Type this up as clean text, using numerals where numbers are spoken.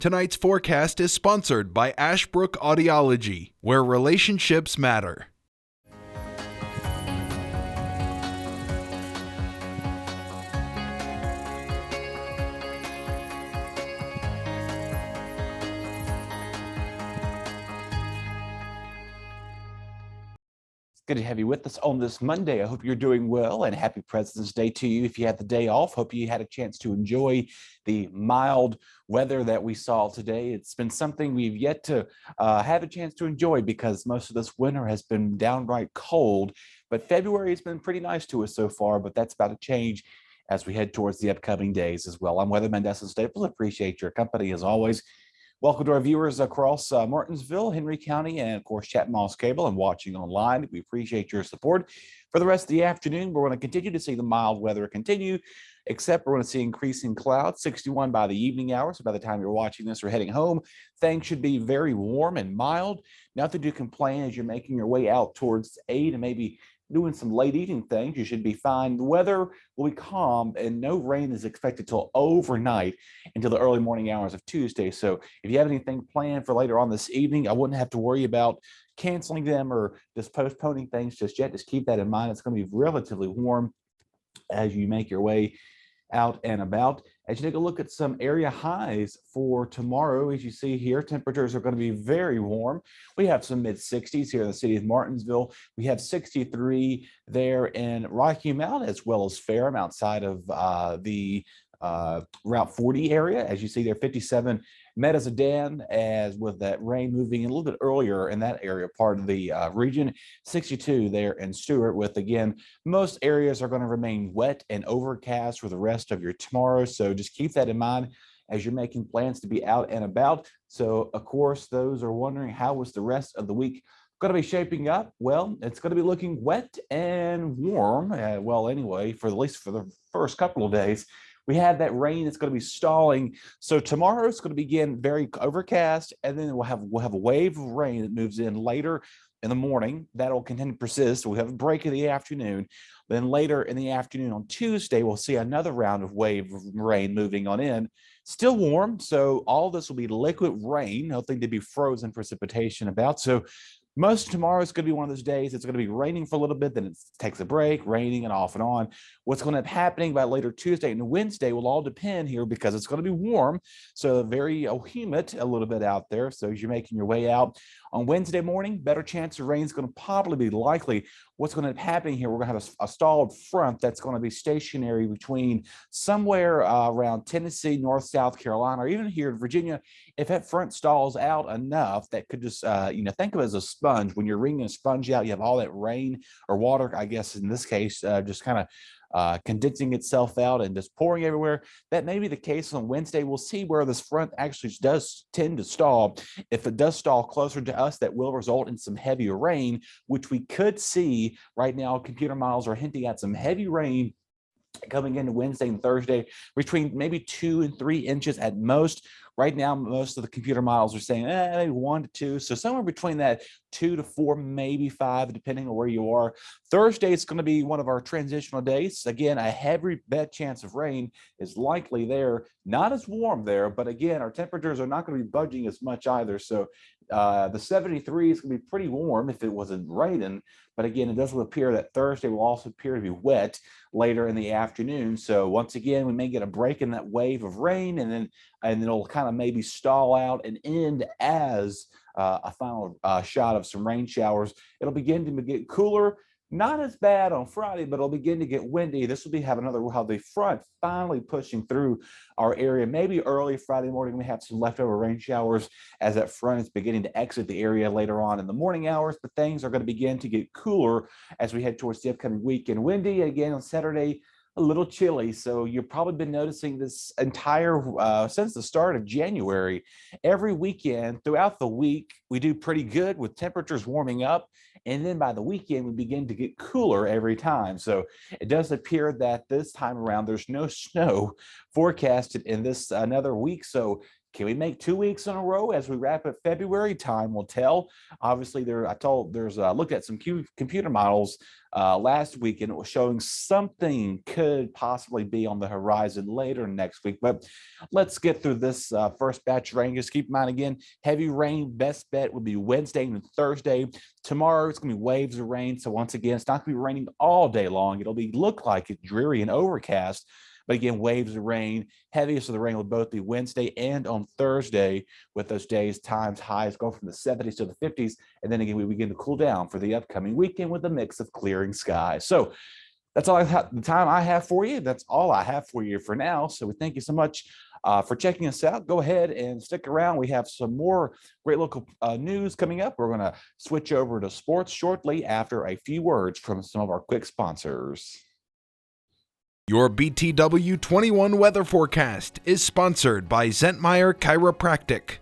Tonight's forecast is sponsored by Ashbrook Audiology, where relationships matter. Good to have you with us on this Monday. I hope you're doing well, and happy President's Day to you. If you had the day off, hope you had a chance to enjoy the mild weather that we saw today. It's been something we've yet to have a chance to enjoy because most of this winter has been downright cold, but February has been pretty nice to us so far, but that's about to change as we head towards the upcoming days as well. I'm Weatherman Destin Staples. Appreciate your company as always. Welcome to our viewers across Martinsville, Henry County, and of course, Chat Moss Cable and watching online. We appreciate your support. For the rest of the afternoon, we're going to continue to see the mild weather continue, except we're going to see increasing clouds, 61 by the evening hours. So by the time you're watching this or heading home, things should be very warm and mild. Nothing to complain as you're making your way out towards 8 and maybe doing some late evening things. You should be fine. The weather will be calm and no rain is expected till overnight until the early morning hours of Tuesday. So if you have anything planned for later on this evening, I wouldn't have to worry about canceling them or just postponing things just yet. Just keep that in mind. It's going to be relatively warm as you make your way out and about. As you take a look at some area highs for tomorrow, as you see here, temperatures are going to be very warm. We have some mid-60s here in the city of Martinsville. We have 63 there in Rocky Mount, as well as Ferrum outside of the Route 40 area. As you see there, 57 Medizzadan, as with that rain moving in a little bit earlier in that area part of the region. 62 there in Stewart, with again, most areas are going to remain wet and overcast for the rest of your tomorrow. So just keep that in mind as you're making plans to be out and about. So of course, those are wondering how was the rest of the week going to be shaping up. Well, it's going to be looking wet and warm. Well, anyway, for at least for the first couple of days. We had that rain that's going to be stalling. So tomorrow it's going to begin very overcast, and then we'll have a wave of rain that moves in later in the morning. That'll continue to persist. We'll have a break in the afternoon. Then later in the afternoon on Tuesday, we'll see another round of wave of rain moving on in. Still warm, so all this will be liquid rain, nothing to be frozen precipitation about. So most of tomorrow is going to be one of those days. It's going to be raining for a little bit, then it takes a break, raining and off and on. What's going to be happening by later Tuesday and Wednesday will all depend here because it's going to be warm, so very humid a little bit out there. So as you're making your way out on Wednesday morning, better chance of rain is going to probably be likely. What's going to be happening here, we're going to have a stalled front that's going to be stationary between somewhere around Tennessee, North South Carolina, or even here in Virginia. If that front stalls out enough, that could just, think of it as a sponge. When you're wringing a sponge out, you have all that rain or water, I guess in this case, just kind of condensing itself out and just pouring everywhere. That may be the case on Wednesday. We'll see where this front actually does tend to stall. If it does stall closer to us, that will result in some heavier rain, which we could see right now. Computer models are hinting at some heavy rain coming into Wednesday and Thursday, between maybe 2 and 3 inches at most. Right now, most of the computer models are saying maybe 1 to 2. So somewhere between that 2 to 4, maybe 5, depending on where you are. Thursday is going to be one of our transitional days. Again, a heavy bet chance of rain is likely there. Not as warm there, but again, our temperatures are not going to be budging as much either. So the 73 is going to be pretty warm if it wasn't raining. But again, it doesn't appear that Thursday will also appear to be wet later in the afternoon. So once again, we may get a break in that wave of rain, and it'll kind of maybe stall out and end as a final shot of some rain showers. It'll begin to get cooler. Not as bad on Friday, but it'll begin to get windy. This will have the front finally pushing through our area. Maybe early Friday morning, we have some leftover rain showers as that front is beginning to exit the area later on in the morning hours. But things are going to begin to get cooler as we head towards the upcoming weekend. Windy again on Saturday, a little chilly. So you've probably been noticing this entire since the start of January. Every weekend throughout the week, we do pretty good with temperatures warming up. And then by the weekend, we begin to get cooler every time. So it does appear that this time around, there's no snow forecasted in this another week. So Can we make 2 weeks in a row as we wrap up February? Time will tell. Obviously, I looked at some computer models last week, and it was showing something could possibly be on the horizon later next week. But let's get through this first batch of rain. Just keep in mind again, heavy rain, best bet would be Wednesday and Thursday. Tomorrow, it's going to be waves of rain. So once again, it's not going to be raining all day long. It'll look like it's dreary and overcast. But again, waves of rain, heaviest of the rain will both be Wednesday and on Thursday, with those days, times, highs going from the 70s to the 50s. And then again, we begin to cool down for the upcoming weekend with a mix of clearing skies. So that's all the time I have for you. That's all I have for you for now. So we thank you so much for checking us out. Go ahead and stick around. We have some more great local news coming up. We're going to switch over to sports shortly after a few words from some of our quick sponsors. Your BTW21 weather forecast is sponsored by Zentmeyer Chiropractic.